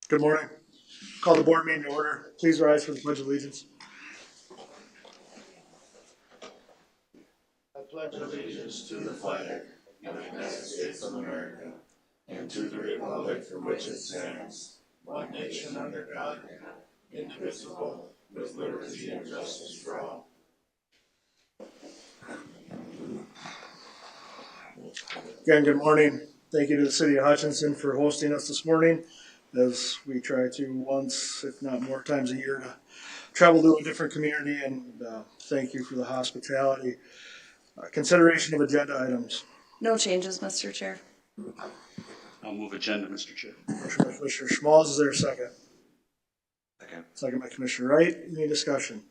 Good morning. Call the board meeting to order. Please rise for the pledge of allegiance. I pledge allegiance to the flag of the United States of America and to the republic for which it stands, one nation under God, indivisible, with liberty and justice for all. Again, good morning. Thank you to the city of Hutchinson for hosting us this morning as we try to once, if not more times a year, to travel to a different community, and thank you for the hospitality. Consideration of agenda items. No changes, Mr. Chair. I'll move agenda, Mr. Chair. Motion by Commissioner Schmalz, is there a second? Second. Second by Commissioner Wright. Any discussion?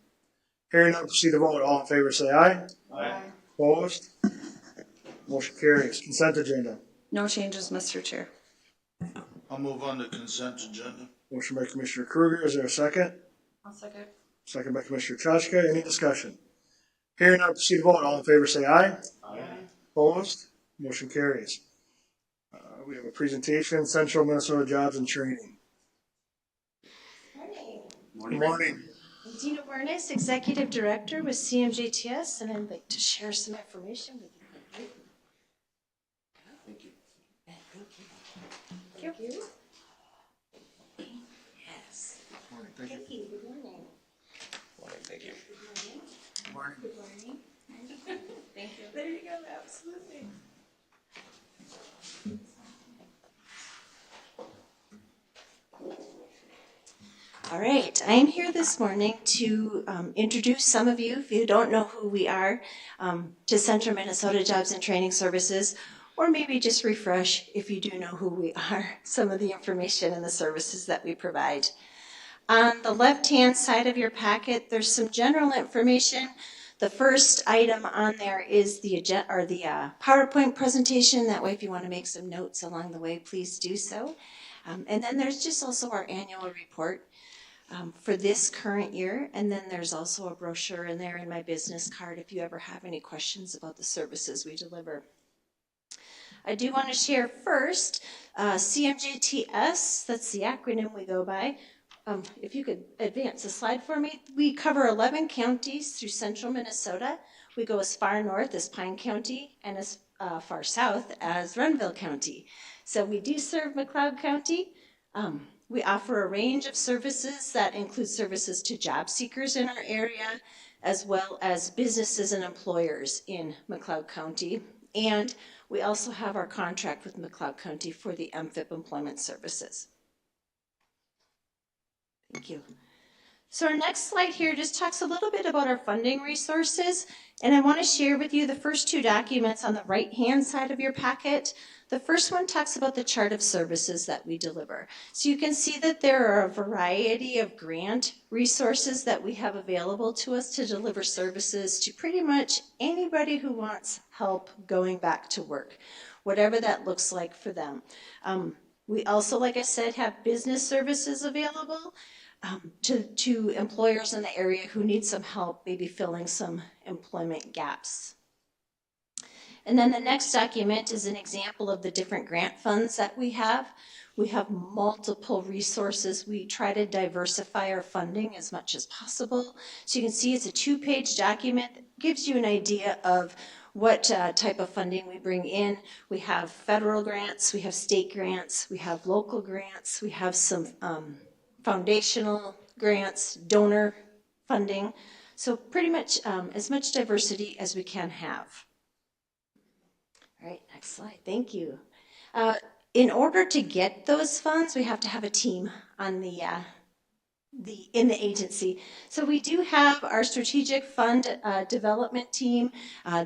Hearing none, proceed to vote. All in favor say aye. Aye. Opposed? Motion carries. Consent agenda. No changes, Mr. Chair. I'll move on to consent agenda. Motion by Commissioner Kruger, is there a second? I'll second. Second by Commissioner Chachka. Any discussion? Hearing none, proceed to vote. All in favor say aye. Aye. Opposed? Motion carries. We have a presentation, Central Minnesota Jobs and Training. Morning. Good morning. I'm Dina Warnes, Executive Director with CMJTS, and I'd like to share some information with you. Thank you. Thank you. Yes. Morning. Thank you. Thank you. Good morning. Morning, thank you. Good morning. Morning. Good morning. Thank you. There you go. Absolutely. All right, I am here this morning to introduce some of you, if you don't know who we are, to Central Minnesota Jobs and Training Services, or maybe just refresh, if you do know who we are, some of the information and the services that we provide. On the left-hand side of your packet, there's some general information. The first item on there is the PowerPoint presentation. That way, if you want to make some notes along the way, please do so. And then there's just also our annual report for this current year. And then there's also a brochure in there and my business card if you ever have any questions about the services we deliver. I do want to share first CMJTS, that's the acronym we go by. If you could advance the slide for me. We cover 11 counties through central Minnesota. We go as far north as Pine County and as far south as Renville County. So we do serve McLeod County. We offer a range of services that include services to job seekers in our area, as well as businesses and employers in McLeod County. And we also have our contract with McLeod County for the MFIP employment services. Thank you. So our next slide here just talks a little bit about our funding resources, and I want to share with you the first two documents on the right-hand side of your packet. The first one talks about the chart of services that we deliver. So you can see that there are a variety of grant resources that we have available to us to deliver services to pretty much anybody who wants help going back to work, whatever that looks like for them. We also, like I said, have business services available to employers in the area who need some help, maybe filling some employment gaps. And then the next document is an example of the different grant funds that we have. We have multiple resources. We try to diversify our funding as much as possible. So you can see it's a 2-page document that gives you an idea of what type of funding we bring in. We have federal grants, we have state grants, we have local grants, we have some foundational grants, donor funding. So pretty much as much diversity as we can have. All right, next slide, thank you. In order to get those funds, we have to have a team on in the agency. So we do have our strategic fund development team.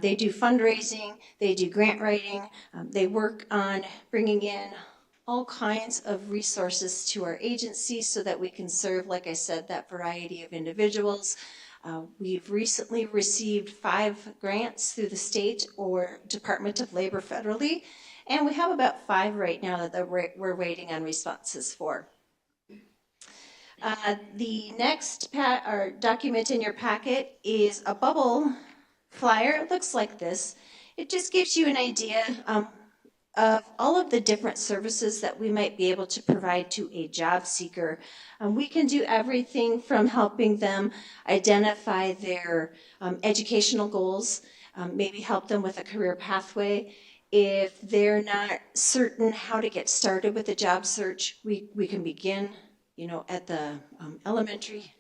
They do fundraising, they do grant writing, they work on bringing in all kinds of resources to our agency so that we can serve, like I said, that variety of individuals. We've recently received 5 grants through the state or Department of Labor federally, and we have about 5 right now that we're waiting on responses for. The next document in your packet is a bubble flyer. It looks like this. It just gives you an idea of all of the different services that we might be able to provide to a job seeker. We can do everything from helping them identify their educational goals, maybe help them with a career pathway. If they're not certain how to get started with a job search, we can begin, at the elementary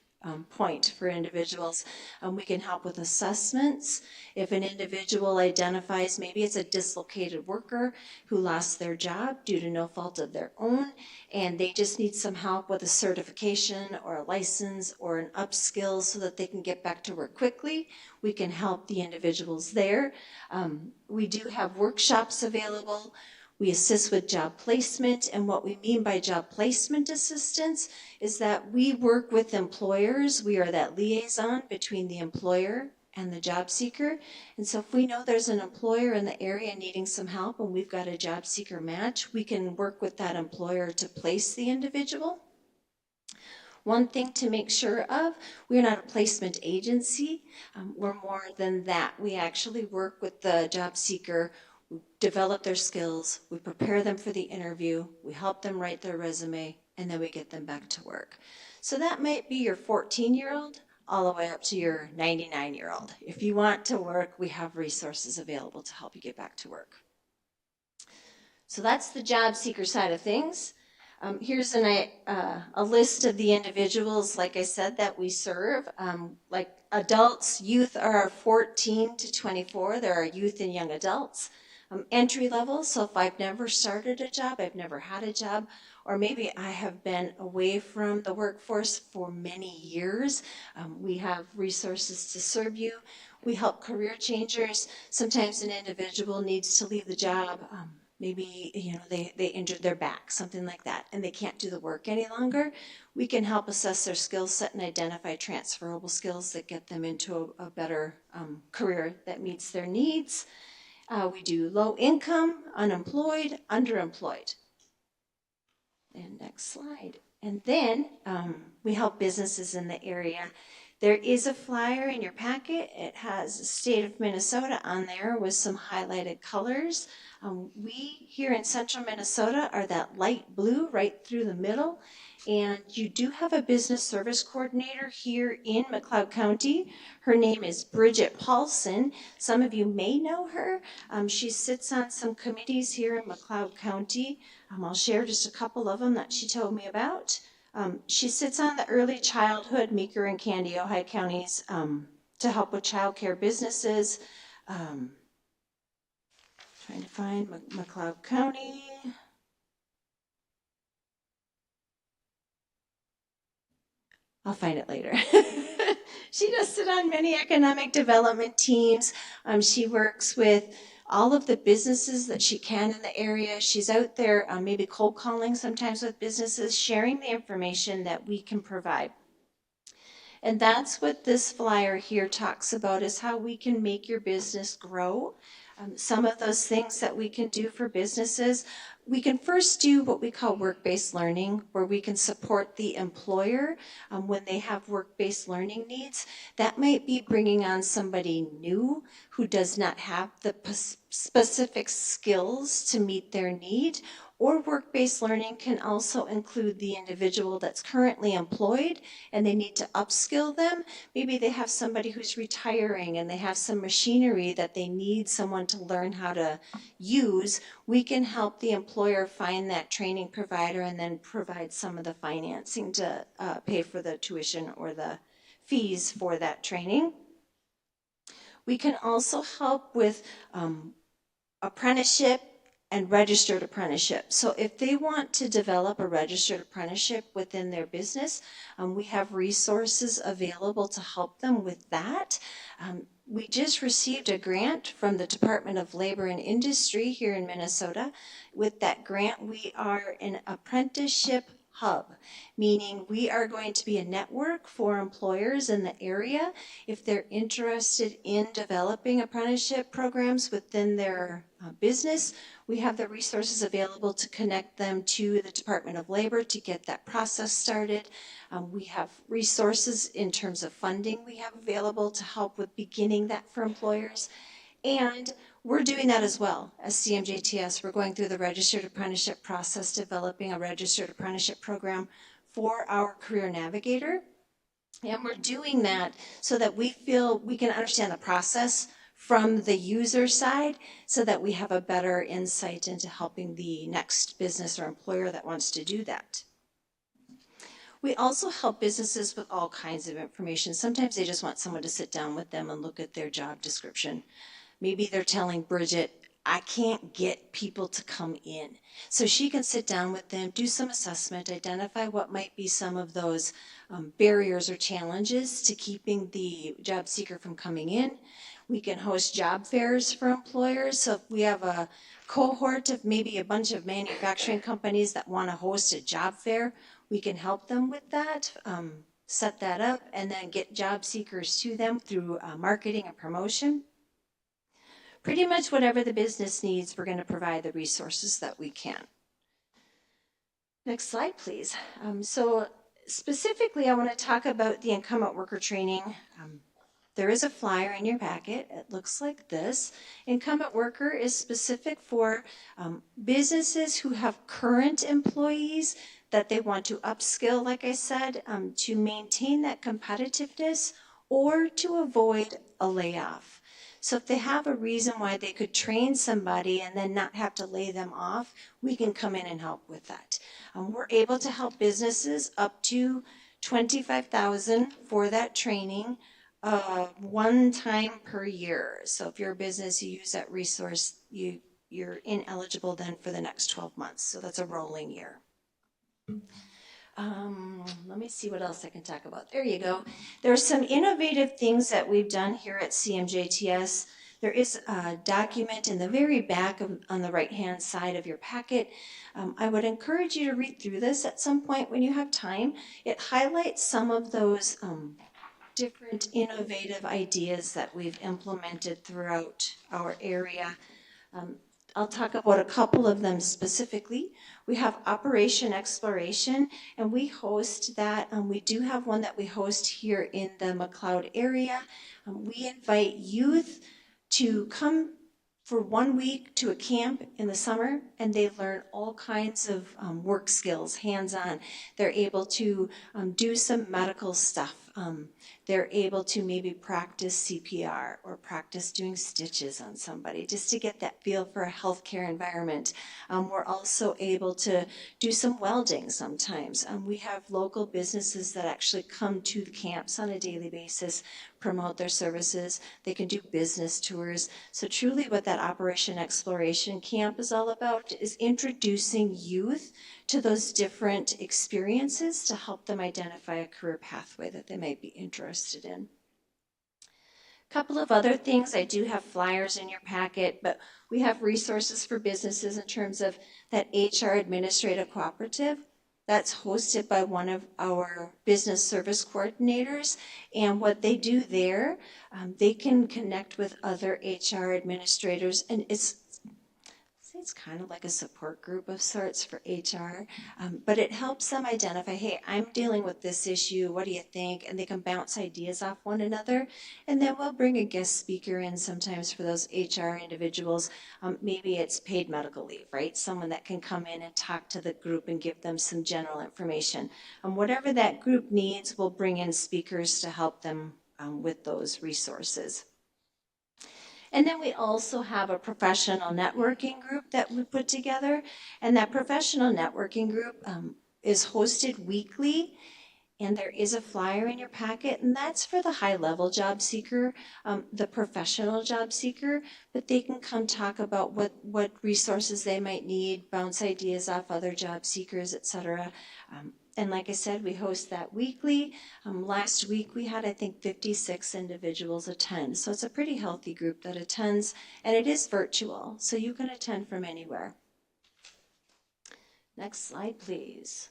point for individuals. We can help with assessments. If an individual identifies maybe it's a dislocated worker who lost their job due to no fault of their own, and they just need some help with a certification or a license or an upskill so that they can get back to work quickly, we can help the individuals there. We do have workshops available. We assist with job placement, and what we mean by job placement assistance is that we work with employers. We are that liaison between the employer and the job seeker. And so if we know there's an employer in the area needing some help and we've got a job seeker match, we can work with that employer to place the individual. One thing to make sure of, we're not a placement agency. We're more than that. We actually work with the job seeker, we develop their skills, we prepare them for the interview, we help them write their resume, and then we get them back to work. So that might be your 14-year-old all the way up to your 99-year-old. If you want to work, we have resources available to help you get back to work. So that's the job seeker side of things. Here's a list of the individuals, like I said, that we serve. Like adults, youth are 14 to 24. There are youth and young adults. Entry level, so if I've never started a job, I've never had a job, or maybe I have been away from the workforce for many years, we have resources to serve you. We help career changers. Sometimes an individual needs to leave the job. Maybe they injured their back, something like that, and they can't do the work any longer. We can help assess their skill set and identify transferable skills that get them into a better career that meets their needs. We do low income, unemployed, underemployed. And next slide. And then we help businesses in the area. There is a flyer in your packet. It has the state of Minnesota on there with some highlighted colors. We here in central Minnesota are that light blue right through the middle. And you do have a business service coordinator here in McLeod County. Her name is Bridget Paulson. Some of you may know her. She sits on some committees here in McLeod County. I'll share just a couple of them that she told me about. She sits on the early childhood, Meeker and Candy, Ojai counties, to help with child care businesses. Trying to find McLeod County. I'll find it later. She does sit on many economic development teams. She works with all of the businesses that she can in the area. She's out there maybe cold calling sometimes with businesses, sharing the information that we can provide. And that's what this flyer here talks about, is how we can make your business grow. Some of those things that we can do for businesses, we can first do what we call work-based learning, where we can support the employer when they have work-based learning needs. That might be bringing on somebody new who does not have the specific skills to meet their need. Or work-based learning can also include the individual that's currently employed and they need to upskill them. Maybe they have somebody who's retiring and they have some machinery that they need someone to learn how to use. We can help the employer find that training provider and then provide some of the financing to pay for the tuition or the fees for that training. We can also help with apprenticeship and registered apprenticeship. So if they want to develop a registered apprenticeship within their business, we have resources available to help them with that. We just received a grant from the Department of Labor and Industry here in Minnesota. With that grant, we are an apprenticeship hub, meaning we are going to be a network for employers in the area. If they're interested in developing apprenticeship programs within their business, we have the resources available to connect them to the Department of Labor to get that process started. We have resources in terms of funding we have available to help with beginning that for employers. And We're doing that as well as CMJTS. We're going through the registered apprenticeship process, developing a registered apprenticeship program for our career navigator. And we're doing that so that we feel we can understand the process from the user side so that we have a better insight into helping the next business or employer that wants to do that. We also help businesses with all kinds of information. Sometimes they just want someone to sit down with them and look at their job description. Maybe they're telling Bridget, I can't get people to come in. So she can sit down with them, do some assessment, identify what might be some of those barriers or challenges to keeping the job seeker from coming in. We can host job fairs for employers. So if we have a cohort of maybe a bunch of manufacturing companies that want to host a job fair, we can help them with that, set that up, and then get job seekers to them through marketing and promotion. Pretty much whatever the business needs, we're going to provide the resources that we can. Next slide, please. So specifically, I want to talk about the incumbent worker training. There is a flyer in your packet. It looks like this. Incumbent worker is specific for businesses who have current employees that they want to upskill, like I said, to maintain that competitiveness or to avoid a layoff. So if they have a reason why they could train somebody and then not have to lay them off, we can come in and help with that. We're able to help businesses up to $25,000 for that training, one time per year. So if you're a business, you use that resource, you're ineligible then for the next 12 months. So that's a rolling year. Let me see what else I can talk about. There you go. There are some innovative things that we've done here at CMJTS. There is a document in the very back on the right-hand side of your packet. I would encourage you to read through this at some point when you have time. It highlights some of those different innovative ideas that we've implemented throughout our area. I'll talk about a couple of them specifically. We have Operation Exploration, and we host that. We do have one that we host here in the McLeod area. We invite youth to come for 1 week to a camp in the summer, and they learn all kinds of work skills, hands-on. They're able to do some medical stuff. They're able to maybe practice CPR or practice doing stitches on somebody just to get that feel for a healthcare environment. We're also able to do some welding sometimes. We have local businesses that actually come to the camps on a daily basis, promote their services. They can do business tours. So truly what that Operation Exploration Camp is all about is introducing youth to those different experiences to help them identify a career pathway that they might be interested in. A couple of other things, I do have flyers in your packet, but we have resources for businesses in terms of that HR Administrative Cooperative. That's hosted by one of our business service coordinators, and what they do there, they can connect with other HR administrators, and it's kind of like a support group of sorts for HR, but it helps them identify, hey, I'm dealing with this issue, what do you think? And they can bounce ideas off one another, and then we'll bring a guest speaker in sometimes for those HR individuals. Maybe it's paid medical leave, right? Someone that can come in and talk to the group and give them some general information. Whatever that group needs, we'll bring in speakers to help them with those resources. And then we also have a professional networking group that we put together. And that professional networking group is hosted weekly. And there is a flyer in your packet, and that's for the high-level job seeker, the professional job seeker. But they can come talk about what resources they might need, bounce ideas off other job seekers, etc. And like I said, we host that weekly. Last week we had, I think, 56 individuals attend. So it's a pretty healthy group that attends, and it is virtual, so you can attend from anywhere. Next slide, please.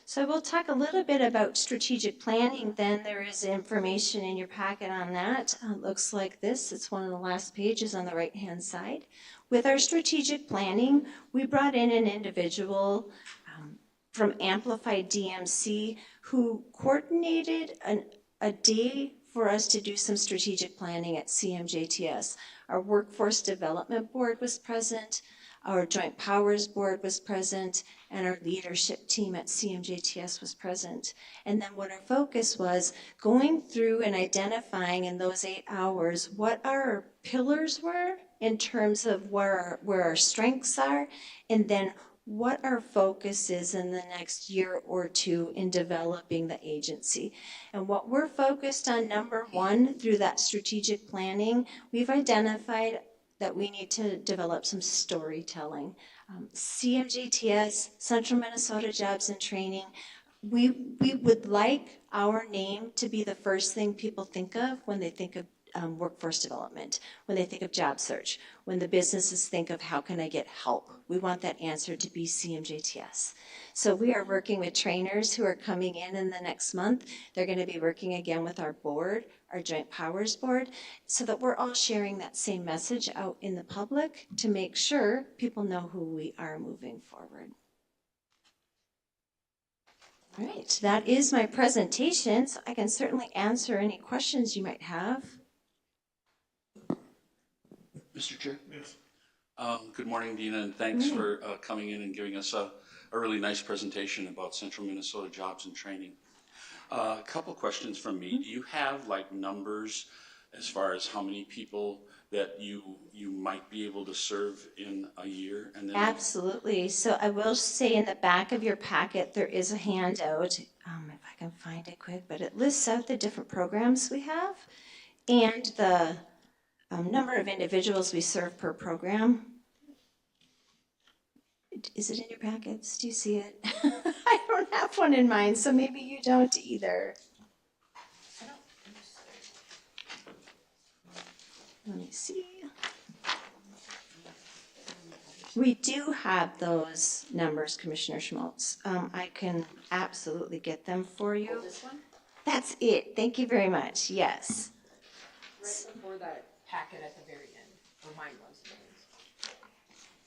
So we'll talk a little bit about strategic planning. Then there is information in your packet on that. Looks like this. It's one of the last pages on the right-hand side. With our strategic planning, we brought in an individual from Amplified DMC who coordinated a day for us to do some strategic planning at CMJTS. Our Workforce Development Board was present, our Joint Powers Board was present, and our leadership team at CMJTS was present. And then what our focus was going through and identifying in those 8 hours what our pillars were in terms of where our strengths are, and then what our focus is in the next year or two in developing the agency. And what we're focused on, number one, through that strategic planning, we've identified that we need to develop some storytelling. CMJTS, Central Minnesota Jobs and Training, we would like our name to be the first thing people think of when they think of workforce development, when they think of job search, when the businesses think of how can I get help. We want that answer to be CMJTS. So we are working with trainers who are coming in the next month. They're going to be working again with our board, our Joint Powers Board, so that we're all sharing that same message out in the public to make sure people know who we are moving forward. All right, that is my presentation, so I can certainly answer any questions you might have. Mr. Chair? Yes. Good morning, Dina, and thanks for coming in and giving us a really nice presentation about Central Minnesota Jobs and Training. A couple questions from me. Do you have like numbers as far as how many people that you might be able to serve in a year? And then Absolutely. So I will say in the back of your packet, there is a handout, if I can find it quick, but it lists out the different programs we have and the number of individuals we serve per program. Is it in your packets? Do you see it? I don't have one in mine, so maybe you don't either. Let me see. We do have those numbers, Commissioner Schmaltz. I can absolutely get them for you. Oh, this one? That's it. Thank you very much. Yes. Right before that packet at the very end, or mine was.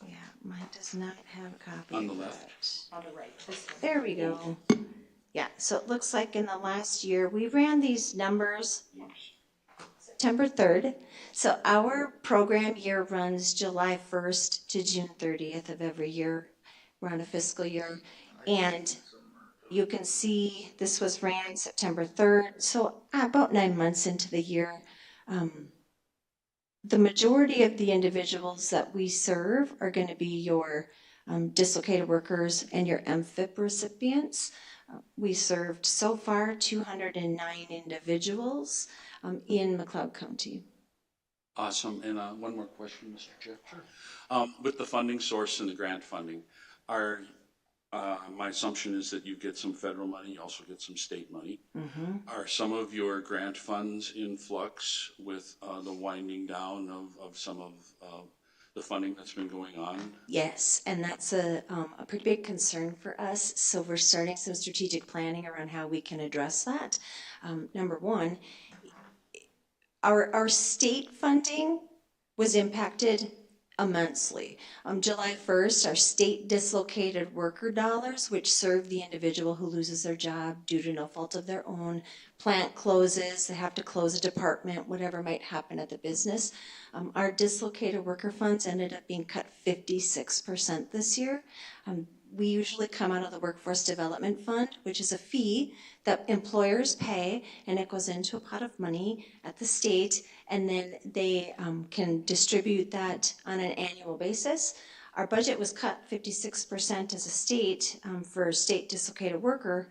Yeah, mine does not have a copy. On the of left. that. On the right, this one. There we go. Yeah, so it looks like in the last year, we ran these numbers September 3rd. So our program year runs July 1st to June 30th of every year. We're on a fiscal year. And you can see this was ran September 3rd. So about 9 months into the year. The majority of the individuals that we serve are going to be your dislocated workers and your MFIP recipients. We served so far 209 individuals in McLeod County. Awesome. And one more question, Mr. Chair. Sure. With the funding source and the grant funding, my assumption is that you get some federal money, you also get some state money. Mm-hmm. Are some of your grant funds in flux with the winding down of some of the funding that's been going on? Yes, and that's a pretty big concern for us. So we're starting some strategic planning around how we can address that. Number one, our state funding was impacted immensely. July 1st, our state dislocated worker dollars, which serve the individual who loses their job due to no fault of their own, plant closes, they have to close a department, whatever might happen at the business. Our dislocated worker funds ended up being cut 56% this year. We usually come out of the Workforce Development Fund, which is a fee that employers pay, and it goes into a pot of money at the state, and then they can distribute that on an annual basis. Our budget was cut 56% as a state for state dislocated worker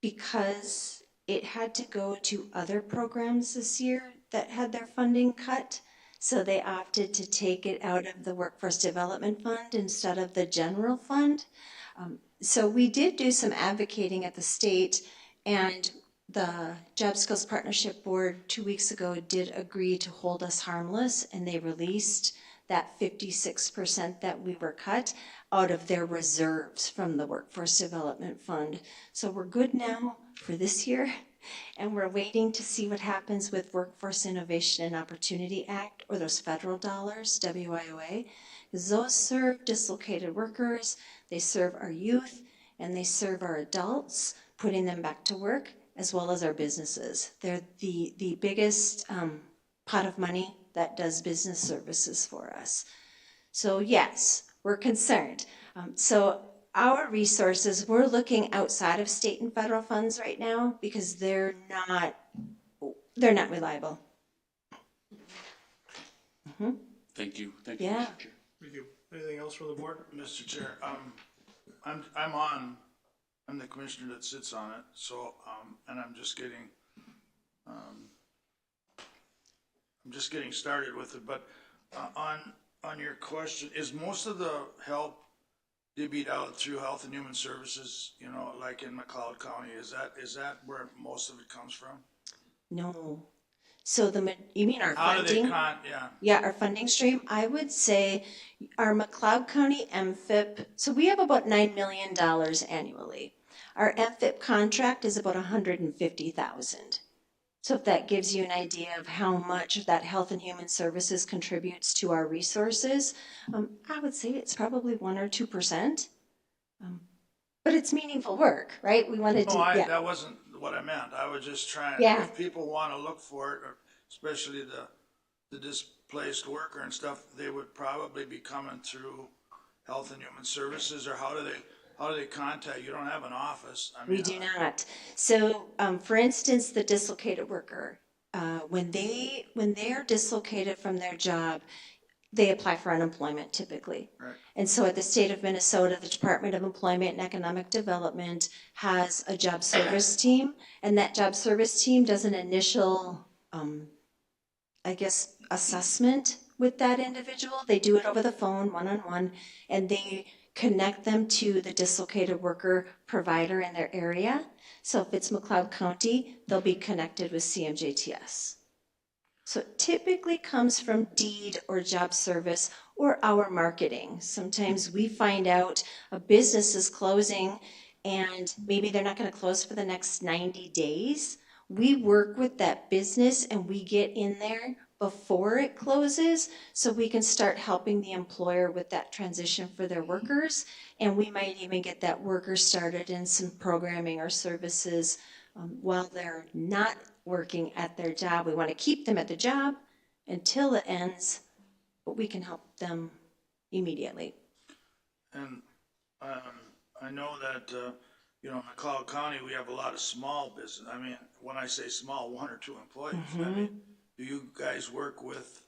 because it had to go to other programs this year that had their funding cut. So they opted to take it out of the Workforce Development Fund instead of the general fund. So we did do some advocating at the state, and the Job Skills Partnership Board 2 weeks ago did agree to hold us harmless, and they released that 56% that we were cut out of their reserves from the Workforce Development Fund. So we're good now for this year. And we're waiting to see what happens with Workforce Innovation and Opportunity Act, or those federal dollars, WIOA, because those serve dislocated workers, they serve our youth, and they serve our adults, putting them back to work. as well as our businesses. They're the biggest pot of money that does business services for us. So yes, we're concerned. So our resources, we're looking outside of state and federal funds right now because they're not reliable. Thank you. Thank Yeah. you, Mr. Chair. Thank you. Anything else from the board? Mr. Chair, I'm the commissioner that sits on it, so, and I'm just getting started with it, but, on your question, is most of the help divvied out through Health and Human Services, you know, like in McLeod County? Is that where most of it comes from? No. So you mean our How do they funding? yeah. Yeah, our funding stream, I would say our McLeod County MFIP, so we have about $9 million annually. Our MFIP contract is about $150,000. So if that gives you an idea of how much that Health and Human Services contributes to our resources, I would say it's probably 1 or 2%. But it's meaningful work, right? We wanted to, yeah. That wasn't what I meant. I was just trying, Yeah. if people want to look for it, or especially the displaced worker and stuff, they would probably be coming through Health and Human Services, or how do they contact? You don't have an office. I mean, We do not. So, for instance, the dislocated worker, when they're dislocated from their job, they apply for unemployment typically. Right. And so at the state of Minnesota, the Department of Employment and Economic Development has a job service team, and that job service team does an initial, assessment with that individual. They do it over the phone, one-on-one, and they connect them to the dislocated worker provider in their area. So if it's McLeod County, they'll be connected with CMJTS. So it typically comes from deed or job service or our marketing. Sometimes we find out a business is closing and maybe they're not going to close for the next 90 days. We work with that business and we get in there before it closes so we can start helping the employer with that transition for their workers. And we might even get that worker started in some programming or services while they're not working at their job. We want to keep them at the job until it ends, but we can help them immediately. And I know that, you know, in McLeod County, we have a lot of small business. I mean, when I say small, 1 or 2 employees. I mean, do you guys work with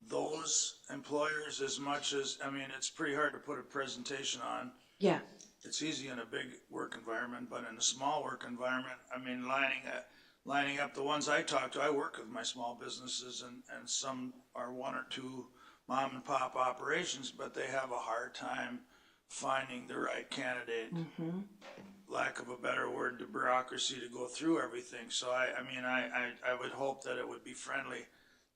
those employers as much as, I mean, it's pretty hard to put a presentation on. Yeah. It's easy in a big work environment, but in a small work environment, I mean, lining up the ones I talk to, I work with my small businesses, and some are 1 or 2 mom and pop operations, but they have a hard time finding the right candidate. Lack of a better word, the bureaucracy to go through everything. So I would hope that it would be friendly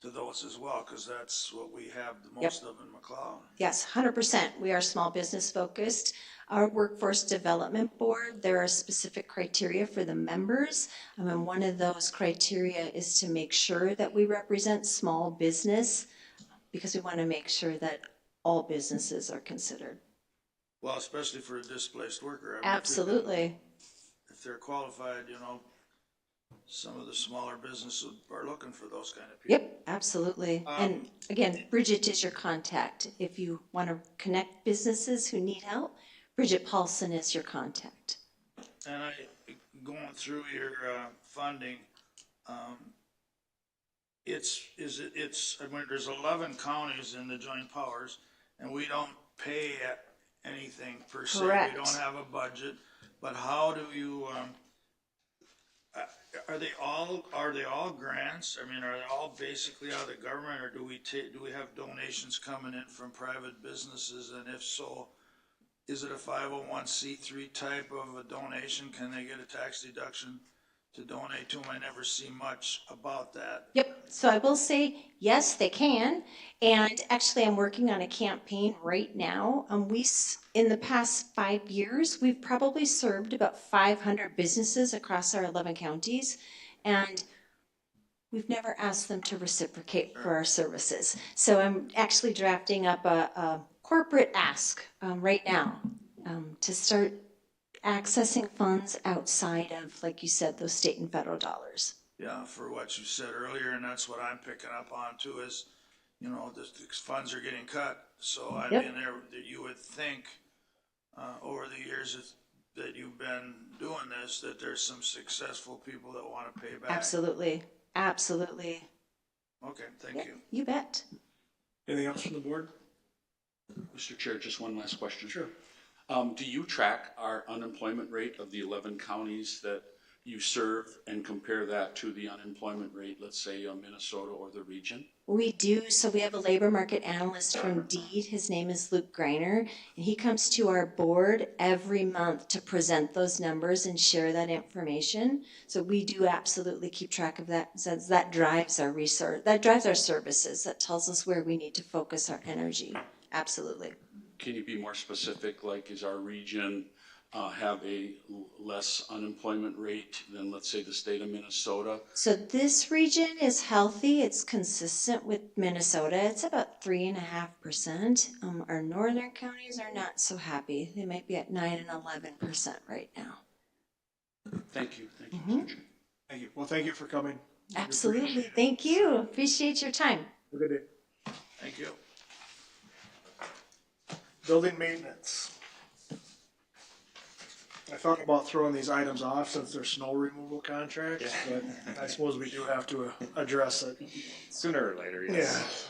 to those as well, because that's what we have the most of in McLeod. Yes, 100%. We are small business focused. Our workforce development board, there are specific criteria for the members. And one of those criteria is to make sure that we represent small business because we want to make sure that all businesses are considered. Well, especially for a displaced worker. I mean, Absolutely. if they're qualified, you know, some of the smaller businesses are looking for those kind of people. Yep, absolutely. And again, Bridget is your contact. If you want to connect businesses who need help, Bridget Paulson is your contact. And going through your funding, there's 11 counties in the joint powers, and we don't pay anything per se. Correct. We don't have a budget, but how do you? Are they all grants? I mean, are they all basically out of the government, or do we have donations coming in from private businesses? And if so, is it a 501c3 type of a donation? Can they get a tax deduction to donate to them? I never see much about that. Yep. So I will say, yes, they can. And actually, I'm working on a campaign right now. In the past 5 years, we've probably served about 500 businesses across our 11 counties. And we've never asked them to reciprocate for our services. So I'm actually drafting up a corporate ask right now to start accessing funds outside of, like you said, those state and federal dollars. Yeah, for what you said earlier, and that's what I'm picking up on too, is, you know, the funds are getting cut. So I Yep. mean, that you would think, over the years that you've been doing this, that there's some successful people that want to pay back. Absolutely. Absolutely. Okay, thank Yep, you. you bet. Anything else from the board? Mr. Chair, just one last question. Sure. Do you track our unemployment rate of the 11 counties that you serve and compare that to the unemployment rate, let's say, of Minnesota or the region? We do. So we have a labor market analyst from Deed. His name is Luke Greiner, and he comes to our board every month to present those numbers and share that information. So we do absolutely keep track of that, since that drives our research, that drives our services, that tells us where we need to focus our energy. Absolutely. Can you be more specific? Like, is our region have a less unemployment rate than, let's say, the state of Minnesota? So this region is healthy. It's consistent with Minnesota. It's about 3.5%. Our northern counties are not so happy. They might be at 9 and 11% right now. Thank you. Thank you, Mr. Chair. Thank you. Well, thank you for coming. Absolutely. Thank you. Appreciate your time. Have a good day. Thank you. Building maintenance. I thought about throwing these items off since they're snow removal contracts, but I suppose we do have to address it. Sooner or later, yes.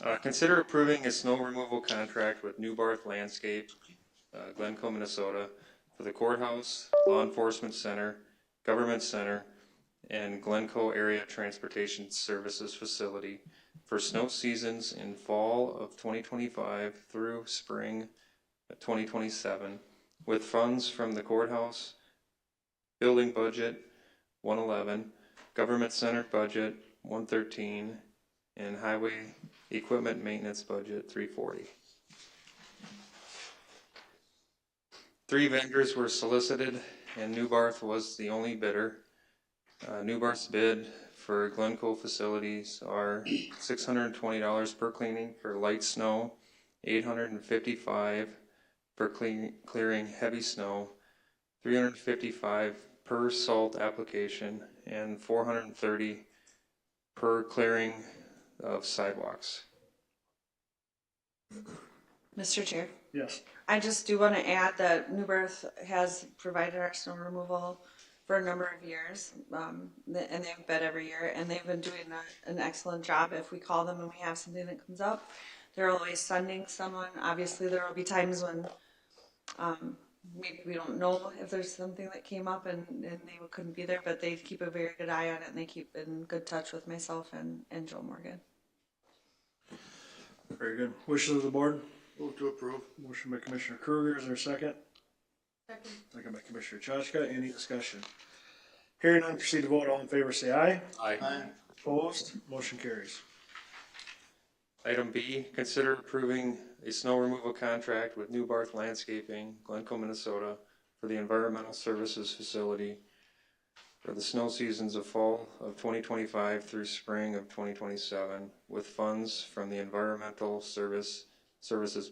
Yeah. Consider approving a snow removal contract with New Barth Landscape, Glencoe, Minnesota, for the courthouse, law enforcement center, government center, and Glencoe Area Transportation Services Facility for snow seasons in fall of 2025 through spring 2027, with funds from the courthouse building budget 111, government center budget 113, and highway equipment maintenance budget 340. 3 vendors were solicited, and New Barth was the only bidder. New Barth's bid for Glencoe facilities are $620 per cleaning for light snow, $855 for clearing heavy snow, $355 per salt application, and $430 per clearing of sidewalks. Mr. Chair, Yes. I just do want to add that New Birth has provided our snow removal for a number of years, and they've bid every year, and they've been doing an excellent job. If we call them and we have something that comes up, they're always sending someone. Obviously, there will be times when maybe we don't know if there's something that came up and they couldn't be there, but they keep a very good eye on it, and they keep in good touch with myself and Joe Morgan. Very good. Wishes of the board? Move to approve. Motion by Commissioner Kruger, is there a second? Second. Second by Commissioner Chachka, any discussion? Hearing none, proceed to vote, all in favor say aye. Aye. Opposed, motion carries. Item B, consider approving a snow removal contract with New Barth Landscaping, Glencoe, Minnesota, for the environmental services facility for the snow seasons of fall of 2025 through spring of 2027, with funds from the environmental services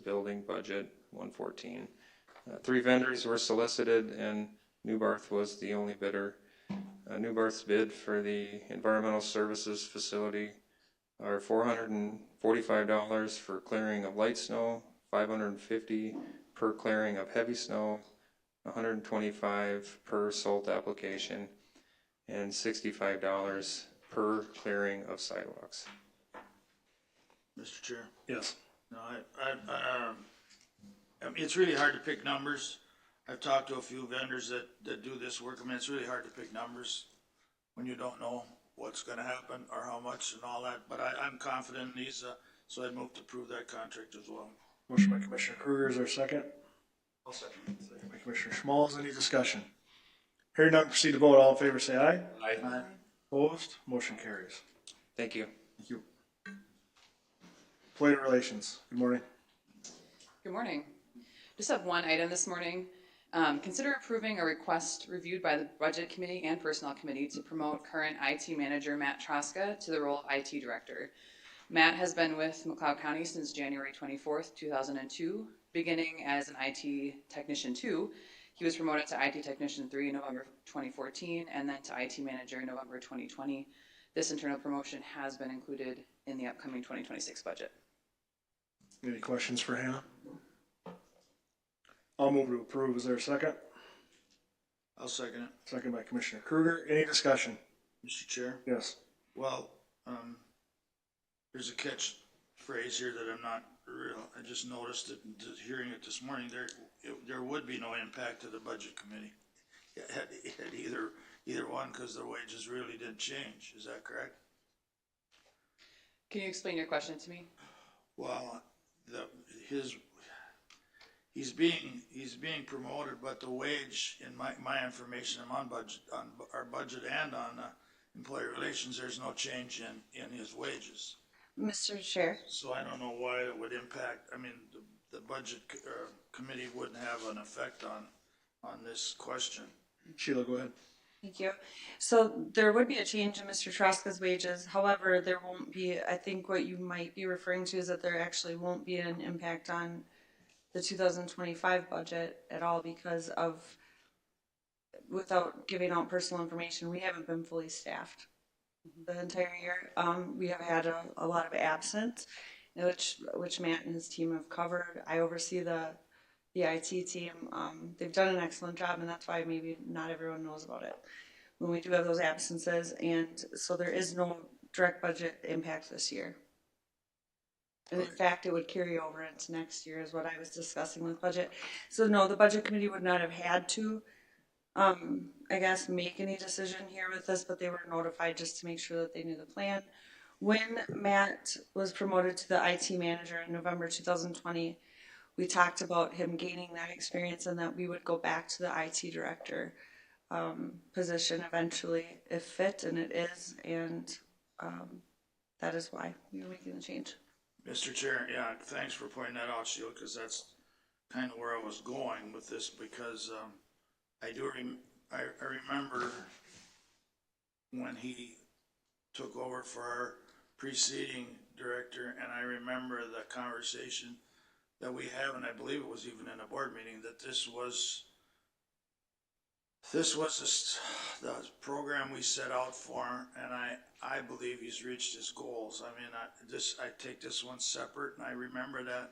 building budget 114. 3 vendors were solicited, and New Barth was the only bidder. New Barth's bid for the environmental services facility are $445 for clearing of light snow, $550 per clearing of heavy snow, $125 per salt application, and $65 per clearing of sidewalks. Mr. Chair. Yes. No, I mean, it's really hard to pick numbers. I've talked to a few vendors that do this work. I mean, it's really hard to pick numbers when you don't know what's gonna happen or how much and all that, but I'm confident in these, so I'd move to approve that contract as well. Motion by Commissioner Kruger, is there a second? I'll second. Second by Commissioner Schmalz, any discussion? Hearing none, proceed to vote, all in favor say aye. Aye. Opposed, motion carries. Thank you. Thank you. Employee relations, good morning. Good morning. Just have one item this morning. Consider approving a request reviewed by the Budget Committee and Personnel Committee to promote current IT manager Matt Troska to the role of IT director. Matt has been with McLeod County since January 24th, 2002, beginning as an IT technician 2. He was promoted to IT Technician 3 in November 2014 and then to IT Manager in November 2020. This internal promotion has been included in the upcoming 2026 budget. Any questions for Hannah? I'll move to approve. Is there a second? I'll second it. Second by Commissioner Kruger. Any discussion? Mr. Chair? Yes. Well, there's a catch phrase here that I'm not real, I just noticed it, hearing it this morning, there would be no impact to the budget committee. At either one, because the wages really didn't change, is that correct? Can you explain your question to me? Well, he's being promoted, but the wage, in my information, I'm on our budget and on employee relations, there's no change in his wages. Mr. Chair. So I don't know why it would impact, I mean, the budget committee wouldn't have an effect on this question. Sheila, go ahead. Thank you. So there would be a change in Mr. Troska's wages. However, there won't be, I think what you might be referring to is that there actually won't be an impact on the 2025 budget at all because of, without giving out personal information, we haven't been fully staffed the entire year. We have had a lot of absence, which Matt and his team have covered. I oversee the IT team. They've done an excellent job, and that's why maybe not everyone knows about it when we do have those absences. And so there is no direct budget impact this year. And in fact, it would carry over into next year is what I was discussing with budget. So no, the budget committee would not have had to, I guess, make any decision here with this, but they were notified just to make sure that they knew the plan. When Matt was promoted to the IT manager in November 2020, we talked about him gaining that experience and that we would go back to the IT director position eventually if fit, and it is, and that is why we are making the change. Mr. Chair, yeah, thanks for pointing that out, Sheila, because that's kind of where I was going with this, because I remember when he took over for our preceding director, and I remember the conversation that we have, and I believe it was even in a board meeting, that this was the program we set out for, and I believe he's reached his goals. I mean, I take this one separate, and I remember that,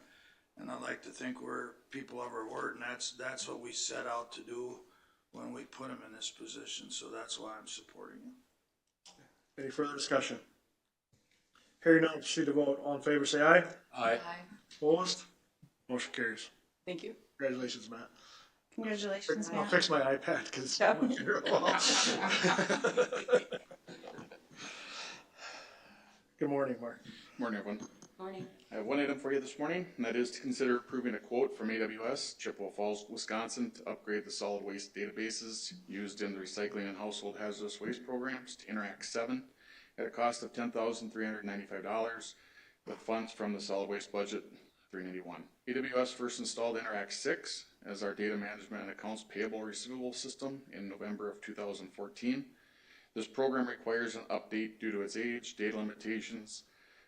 and I like to think we're people of our word, and that's what we set out to do when we put him in this position, so that's why I'm supporting him. Any further discussion? Hearing none, proceed to vote. All in favor, say aye. Aye. Opposed? Motion carries. Thank you. Congratulations, Matt. Congratulations, I'll Matt. fix my iPad because Yep. Good morning, Mark. Morning, everyone. Morning. I have one item for you this morning, and that is to consider approving a quote from AWS, Chippewa Falls, Wisconsin, to upgrade the solid waste databases used in the recycling and household hazardous waste programs to Interact 7 at a cost of $10,395 with funds from the solid waste budget $391. AWS first installed Interact 6 as our data management and accounts payable receivable system in November of 2014. This program requires an update due to its age, data limitations,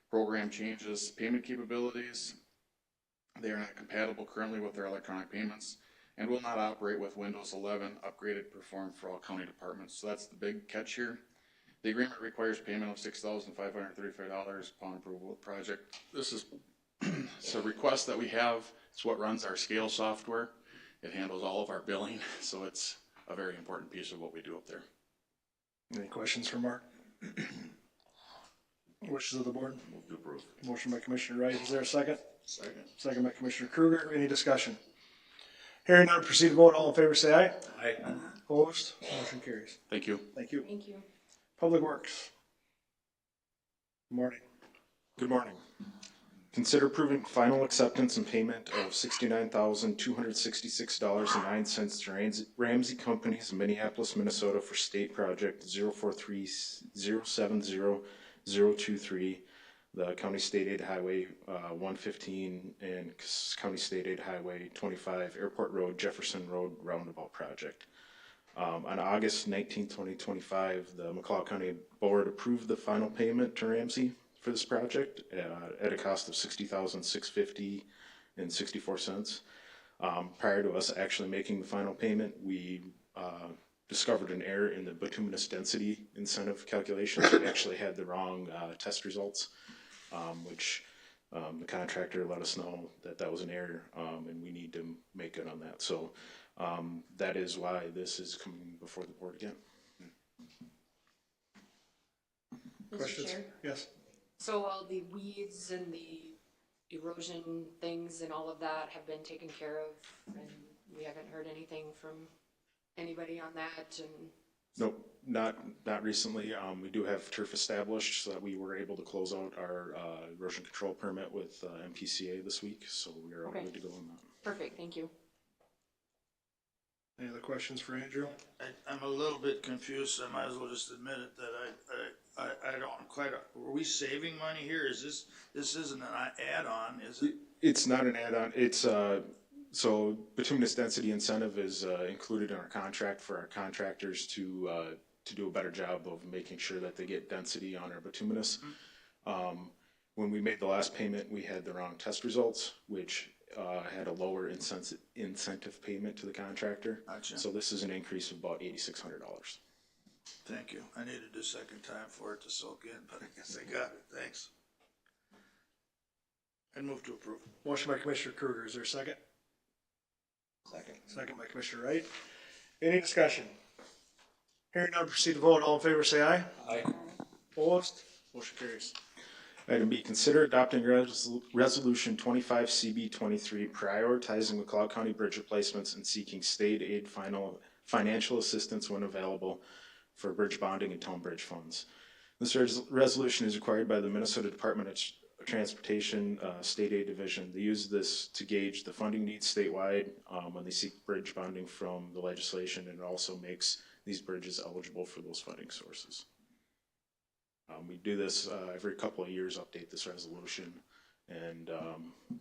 program changes, payment capabilities. They are not compatible currently with our electronic payments and will not operate with Windows 11 upgraded performed for all county departments. So that's the big catch here. The agreement requires payment of $6,535 upon approval of the project. This is it's a request that we have. It's what runs our scale software. It handles all of our billing, so it's a very important piece of what we do up there. Any questions for Mark? Wishes of the board? Move to approve. Motion by Commissioner Wright. Is there a second? Second. Second by Commissioner Kruger. Any discussion? Hearing none, proceed to vote. All in favor, say aye. Aye. Opposed? Motion carries. Thank you. Thank you. Thank you. Public Works. Good morning. Good morning. Consider approving final acceptance and payment of $69,266.09 to Ramsey Companies of Minneapolis, Minnesota for state project 043070023, the County State Aid Highway 115 and County State Aid Highway 25, Airport Road, Jefferson Road Roundabout project. On August 19, 2025, the McLeod County Board approved the final payment to Ramsey for this project at a cost of $60,650.64. Prior to us actually making the final payment, we discovered an error in the bituminous density incentive calculations. We actually had the wrong test results, which the contractor let us know that that was an error, and we need to make good on that. So that is why this is coming before the board again. Mr. Questions? Chair? Yes. So all the weeds and the erosion things and all of that have been taken care of, and we haven't heard anything from anybody on that, and Nope, not recently. We do have turf established, so that we were able to close out our erosion control permit with MPCA this week, so we are all Okay. good to go on that. perfect, thank you. Any other questions for Andrew? I'm a little bit confused, I might as well just admit it, that I don't quite, were we saving money here? Is this isn't an add-on, is it? It's not an add-on. It's so bituminous density incentive is included in our contract for our contractors to do a better job of making sure that they get density on our bituminous. When we made the last payment, we had the wrong test results, which had a lower incentive payment to the contractor. Gotcha. So this is an increase of about $8,600. Thank you. I needed a second time for it to soak in, but I guess I got it. Thanks. I'd move to approve. Motion by Commissioner Kruger. Is there a second? Second. Second by Commissioner Wright. Any discussion? Hearing none, proceed to vote. All in favor, say aye. Aye. Opposed? Motion carries. Item B, consider adopting Resolution 25 CB 23, prioritizing McLeod County bridge replacements and seeking state aid financial assistance when available for bridge bonding and town bridge funds. This resolution is required by the Minnesota Department of Transportation State Aid Division. They use this to gauge the funding needs statewide when they seek bridge bonding from the legislation, and it also makes these bridges eligible for those funding sources. We do this every couple of years, update this resolution, and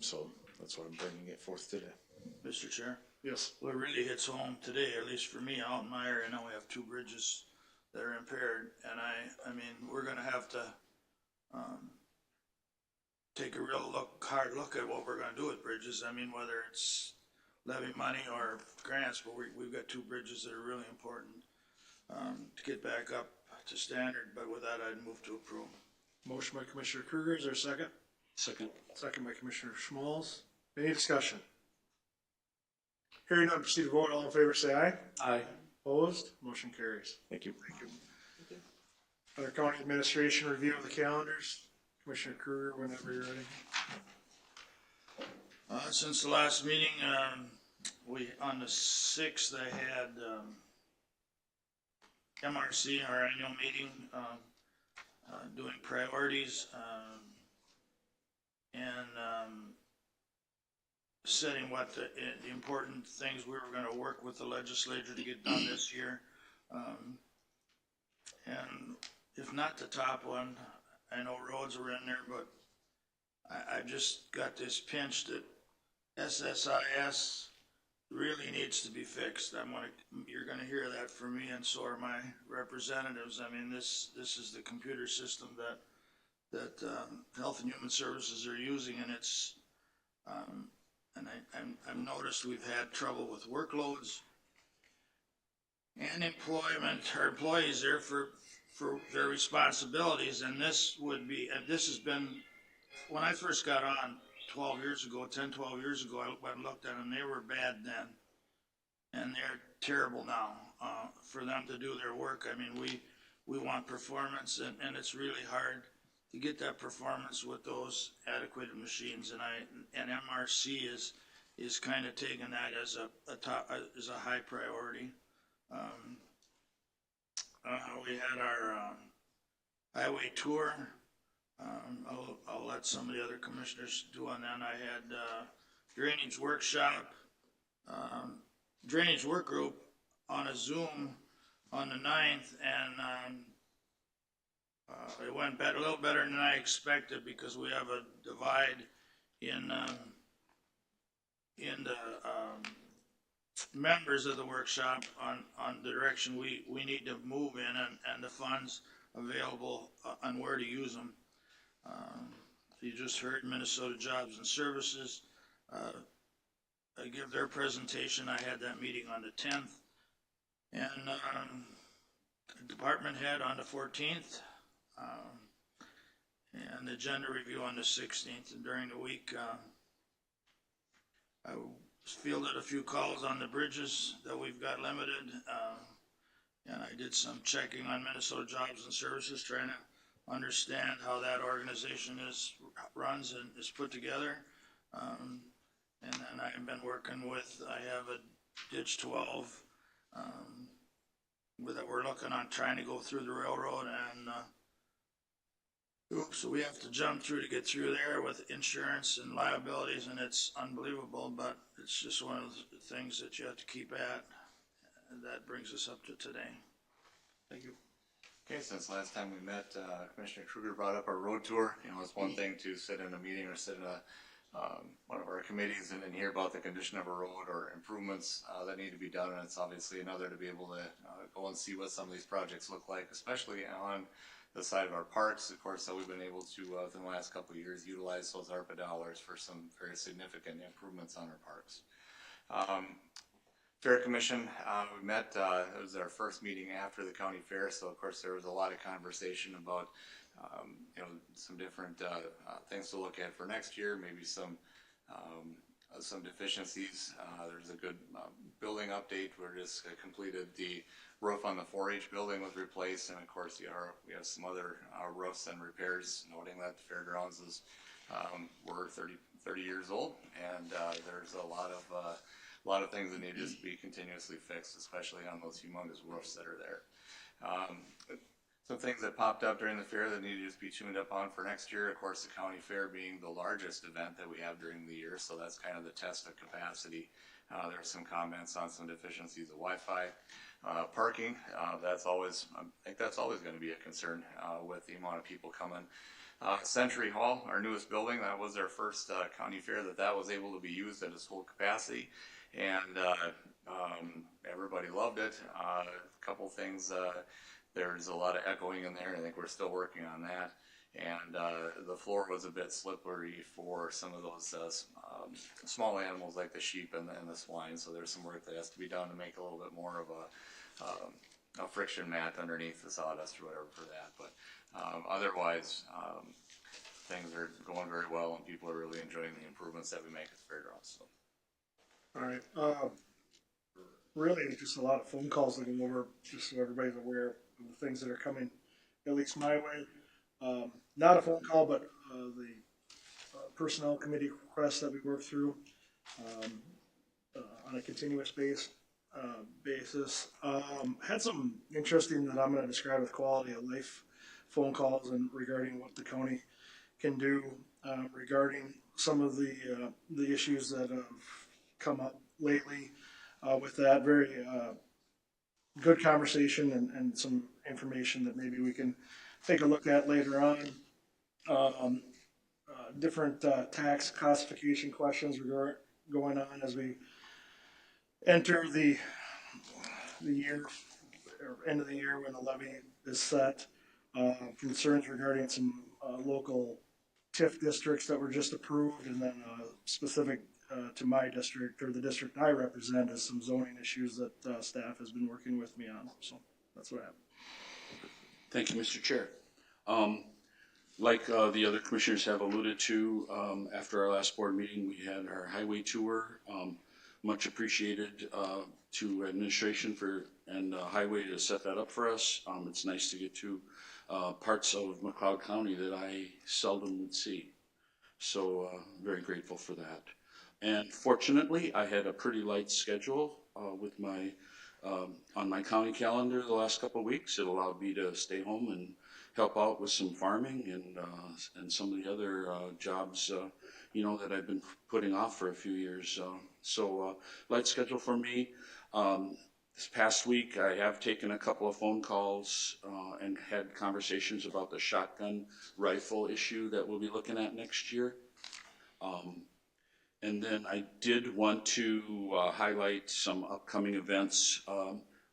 so that's why I'm bringing it forth today. Mr. Chair? Yes. What really hits home today, at least for me out in my area, now we have two bridges that are impaired, and I mean, we're gonna have to take a real hard look at what we're gonna do with bridges. I mean, whether it's levy money or grants, but we've got two bridges that are really important to get back up to standard. But with that, I'd move to approve. Motion by Commissioner Kruger. Is there a second? Second. Second by Commissioner Schmalz. Any discussion? Hearing none, proceed to vote. All in favor, say aye. Aye. Opposed? Motion carries. Thank you. Thank you. Under County Administration, review of the calendars. Commissioner Kruger, whenever you're ready. Since the last meeting, on the 6th, I had MRC, our annual meeting, doing priorities and setting what the important things we were going to work with the legislature to get done this year. And if not the top one, I know roads were in there, but I just got this pinch that SSIS really needs to be fixed. You're gonna hear that from me, and so are my representatives. I mean, this is the computer system that Health and Human Services are using, and it's and I've noticed we've had trouble with workloads and employment. Our employees there for their responsibilities, and this has been, when I first got on 12 years ago, I went and looked at them, they were bad then, and they're terrible now, for them to do their work. I mean, we want performance, and it's really hard to get that performance with those adequate machines, and MRC is kind of taking that as a high priority. We had our highway tour. I'll let some of the other commissioners do on that. I had drainage workshop, drainage work group on a Zoom on the 9th, and it went a little better than I expected, because we have a divide in the members of the workshop on the direction we need to move in, and the funds available on where to use them. You just heard Minnesota Jobs and Services give their presentation. I had that meeting on the 10th. And department head on the 14th. And agenda review on the 16th. And during the week, I fielded a few calls on the bridges that we've got limited. And I did some checking on Minnesota Jobs and Services, trying to understand how that organization runs and is put together. And then I've been working with, I have a Ditch 12 that we're looking on trying to go through the railroad, and so we have to jump through to get through there with insurance and liabilities, and it's unbelievable, but it's just one of the things that you have to keep at. And that brings us up to today. Thank you. Okay, since last time we met, Commissioner Kruger brought up our road tour. You know, it's one thing to sit in a meeting or sit in one of our committees and hear about the condition of a road or improvements that need to be done, and it's obviously another to be able to go and see what some of these projects look like, especially on the side of our parks. Of course, we've been able to, within the last couple of years, utilize those ARPA dollars for some very significant improvements on our parks. Fair Commission, we met, it was our first meeting after the county fair, so of course there was a lot of conversation about you know, some different things to look at for next year, maybe some deficiencies. There's a good building update. We just completed the roof on the 4-H building was replaced, and of course we have some other roofs and repairs, noting that the fairgrounds is we're 30 years old, and there's a lot of things that need to be continuously fixed, especially on those humongous roofs that are there. Some things that popped up during the fair that need to just be tuned up on for next year. Of course, the county fair being the largest event that we have during the year, so that's kind of the test of capacity. There are some comments on some deficiencies of Wi-Fi. Parking, that's always, I think that's always going to be a concern with the amount of people coming. Century Hall, our newest building, that was our first county fair that was able to be used at its full capacity, and everybody loved it. A couple things. There's a lot of echoing in there. I think we're still working on that. And the floor was a bit slippery for some of those small animals like the sheep and the swine. So there's some work that has to be done to make a little bit more of a friction mat underneath the sawdust or whatever for that. But otherwise, things are going very well, and people are really enjoying the improvements that we make at the fairgrounds. So. All right. Really, just a lot of phone calls looking over, just so everybody's aware of the things that are coming, at least my way. Not a phone call, but the personnel committee requests that we work through on a continuous basis. Had some interesting that I'm going to describe as quality of life phone calls and regarding what the county can do regarding some of the issues that have come up lately. With that, very good conversation and some information that maybe we can take a look at later on. Different tax classification questions going on as we enter the year, or end of the year when the levy is set. Concerns regarding some local TIF districts that were just approved, and then specific to my district, or the district I represent, is some zoning issues that staff has been working with me on. So that's what happened. Thank you, Mr. Chair. Like the other commissioners have alluded to, after our last board meeting, we had our highway tour. Much appreciated to administration and highway to set that up for us. It's nice to get to parts of McLeod County that I seldom would see. So very grateful for that. And fortunately, I had a pretty light schedule with my on my county calendar the last couple of weeks. It allowed me to stay home and help out with some farming and some of the other jobs, that I've been putting off for a few years. So light schedule for me. This past week, I have taken a couple of phone calls and had conversations about the shotgun rifle issue that we'll be looking at next year. And then I did want to highlight some upcoming events.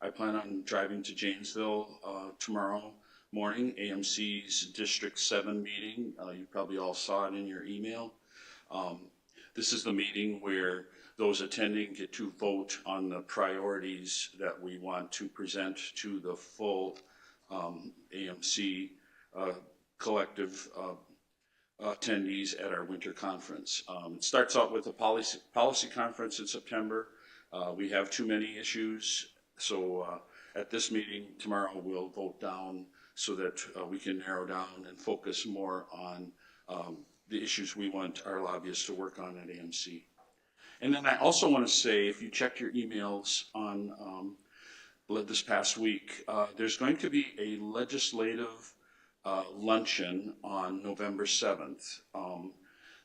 I plan on driving to Janesville tomorrow morning, AMC's District 7 meeting. You probably all saw it in your email. This is the meeting where those attending get to vote on the priorities that we want to present to the full AMC collective attendees at our winter conference. It starts out with a policy conference in September. We have too many issues, so at this meeting tomorrow we'll vote down so that we can narrow down and focus more on the issues we want our lobbyists to work on at AMC. And then I also want to say, if you checked your emails on this past week, there's going to be a legislative luncheon on November 7th.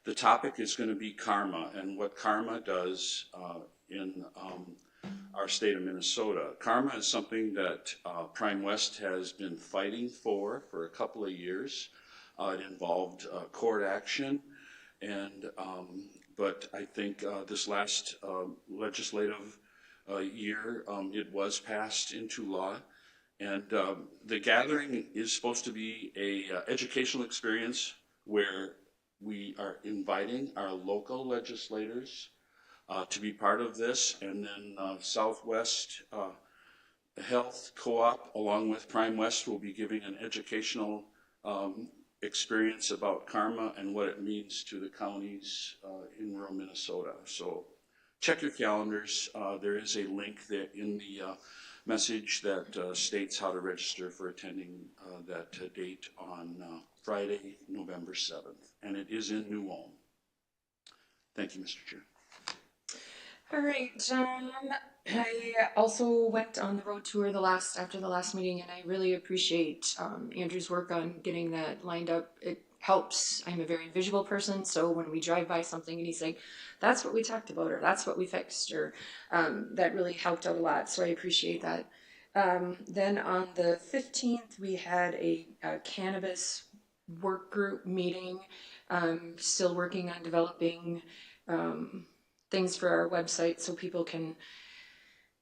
The topic is going to be karma and what karma does in our state of Minnesota. Karma is something that Prime West has been fighting for a couple of years. It involved court action, and but I think this last legislative year, it was passed into law. And the gathering is supposed to be a educational experience where we are inviting our local legislators to be part of this, and then Southwest Health Co-op, along with Prime West, will be giving an educational experience about karma and what it means to the counties in rural Minnesota. So check your calendars. There is a link there in the message that states how to register for attending that date on Friday, November 7th. And it is in New Ulm. Thank you, Mr. Chair. All right, I also went on the road tour after the last meeting, and I really appreciate Andrew's work on getting that lined up. It helps. I'm a very visual person, so when we drive by something and he's like, that's what we talked about, or that's what we fixed, or that really helped out a lot, so I appreciate that. Then on the 15th, we had a cannabis work group meeting, still working on developing things for our website so people can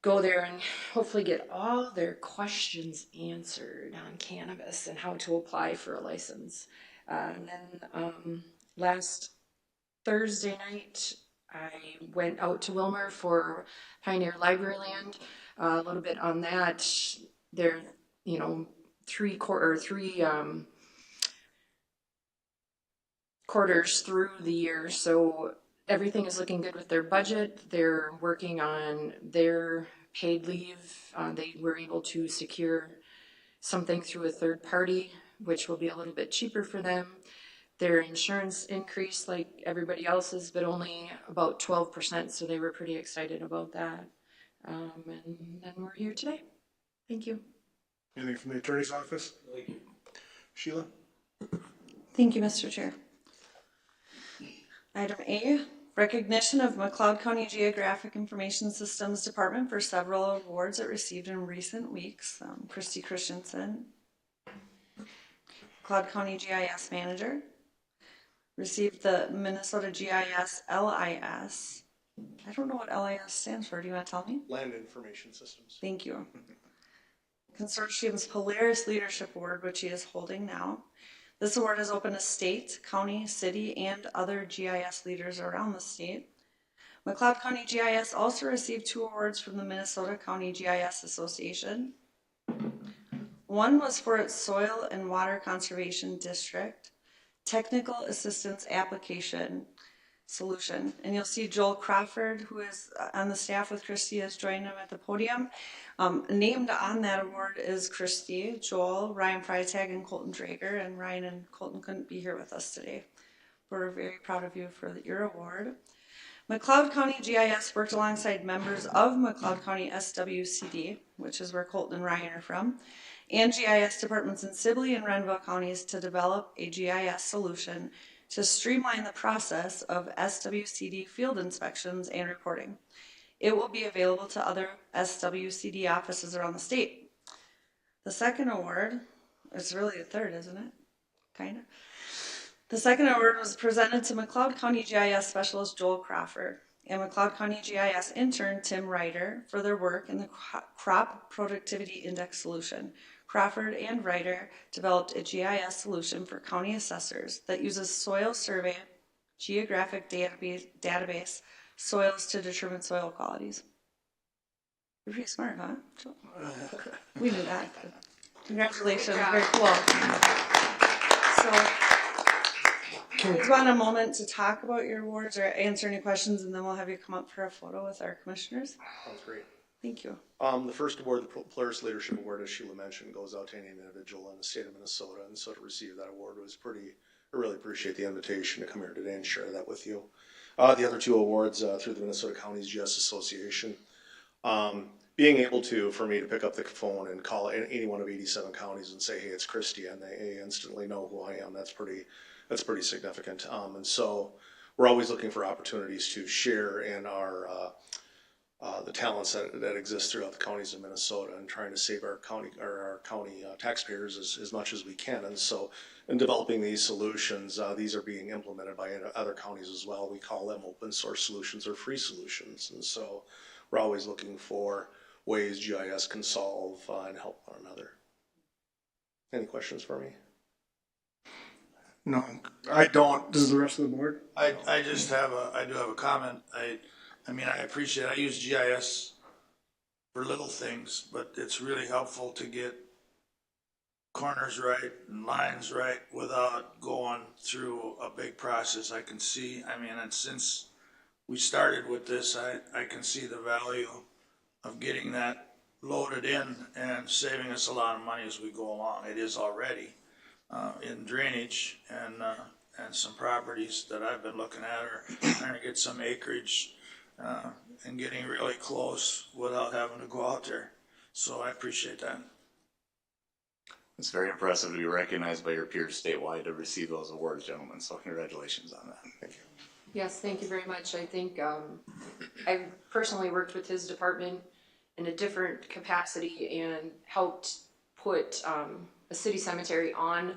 go there and hopefully get all their questions answered on cannabis and how to apply for a license. And then last Thursday night, I went out to Wilmer for Pioneer Library Land. A little bit on that. They're, three quarters through the year, so everything is looking good with their budget. They're working on their paid leave. They were able to secure something through a third party, which will be a little bit cheaper for them. Their insurance increased like everybody else's, but only about 12%, so they were pretty excited about that. And then we're here today. Thank you. Anything from the attorney's office? Thank you. Sheila? Thank you, Mr. Chair. Item A, recognition of McLeod County Geographic Information Systems Department for several awards it received in recent weeks. Christy Christensen, McLeod County GIS Manager, received the Minnesota GIS LIS. I don't know what LIS stands for. Do you want to tell me? Land Information Systems. Thank you. Consortium's Polaris Leadership Award, which he is holding now. This award is open to state, county, city, and other GIS leaders around the state. McLeod County GIS also received 2 awards from the Minnesota County GIS Association. One was for its Soil and Water Conservation District Technical Assistance Application Solution. And you'll see Joel Crawford, who is on the staff with Christy, has joined him at the podium. Named on that award is Christy, Joel, Ryan Freitag, and Colton Drager. And Ryan and Colton couldn't be here with us today. We're very proud of you for your award. McLeod County GIS worked alongside members of McLeod County SWCD, which is where Colton and Ryan are from, and GIS departments in Sibley and Renville counties to develop a GIS solution to streamline the process of SWCD field inspections and reporting. It will be available to other SWCD offices around the state. The second award, it's really the third, isn't it? Kind of. The second award was presented to McLeod County GIS Specialist Joel Crawford and McLeod County GIS intern Tim Ryder for their work in the Crop Productivity Index solution. Crawford and Ryder developed a GIS solution for county assessors that uses soil survey, geographic database soils to determine soil qualities. You're pretty smart, huh? We knew that. Congratulations, very cool. So, you guys want a moment to talk about your awards or answer any questions, and then we'll have you come up for a photo with our commissioners? Sounds great. Thank you. The first award, the Polaris Leadership Award, as Sheila mentioned, goes out to any individual in the state of Minnesota. And so to receive that award was I really appreciate the invitation to come here today and share that with you. The other two awards through the Minnesota Counties GS Association. Being able for me to pick up the phone and call any one of 87 counties and say, hey, it's Christie, and they instantly know who I am. That's pretty significant. And so we're always looking for opportunities to share in our the talents that exist throughout the counties of Minnesota, and trying to save our county taxpayers as much as we can. And so in developing these solutions, these are being implemented by other counties as well. We call them open source solutions or free solutions. And so we're always looking for ways GIS can solve and help one another. Any questions for me? No, I don't. Does the rest of the board? I do have a comment. I mean, I appreciate, I use GIS for little things, but it's really helpful to get corners right and lines right without going through a big process. I can see, I mean, and since we started with this, I can see the value of getting that loaded in and saving us a lot of money as we go along. It is already in drainage and some properties that I've been looking at are trying to get some acreage and getting really close without having to go out there. So I appreciate that. It's very impressive to be recognized by your peers statewide to receive those awards, gentlemen. So congratulations on that. Thank you. Yes, thank you very much. I think I've personally worked with his department in a different capacity and helped put a city cemetery on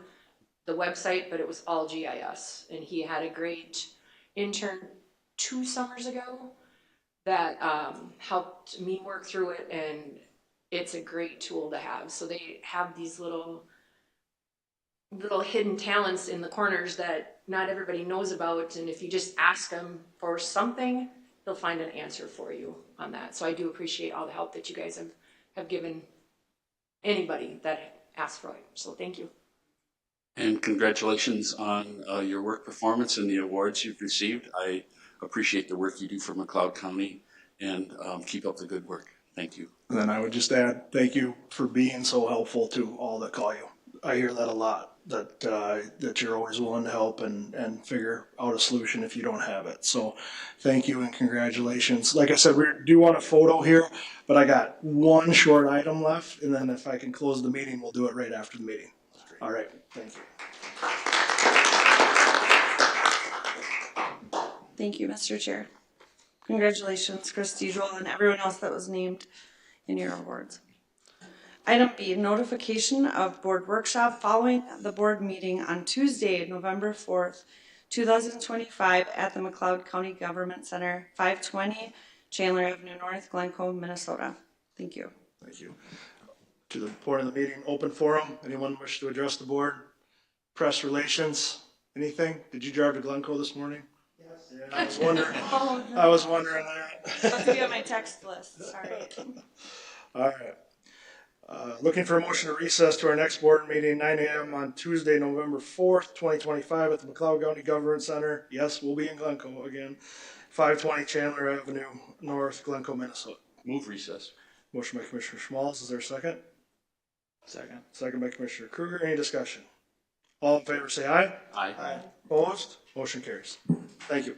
the website, but it was all GIS. And he had a great intern 2 summers ago that helped me work through it, and it's a great tool to have. So they have these little hidden talents in the corners that not everybody knows about, and if you just ask them for something, they'll find an answer for you on that. So I do appreciate all the help that you guys have given anybody that asks for it. So thank you. And congratulations on your work performance and the awards you've received. I appreciate the work you do for McLeod County, and keep up the good work. Thank you. And then I would just add, thank you for being so helpful to all that call you. I hear that a lot, that you're always willing to help and figure out a solution if you don't have it. So thank you and congratulations. Like I said, we do want a photo here, but I got one short item left, and then if I can close the meeting, we'll do it right after the meeting. All right, thank you. Thank you, Mr. Chair. Congratulations, Christie, Joel, and everyone else that was named in your awards. Item B, notification of board workshop following the board meeting on Tuesday, November 4th, 2025 at the McLeod County Government Center, 520 Chandler Avenue North, Glencoe, Minnesota. Thank you. Thank you. To the point of the meeting, open forum. Anyone wish to address the board? Press relations, anything? Did you drive to Glencoe this morning? Yes. Yeah, I was wondering that. That's be on my text list, sorry. All right. Looking for a motion to recess to our next board meeting, 9 a.m. on Tuesday, November 4th, 2025 at the McLeod County Government Center. Yes, we'll be in Glencoe again. 520 Chandler Avenue North, Glencoe, Minnesota. Move recess. Motion by Commissioner Schmalz. Is there a second? Second. Second by Commissioner Kruger. Any discussion? All in favor say aye. Aye. Opposed? Motion carries. Thank you.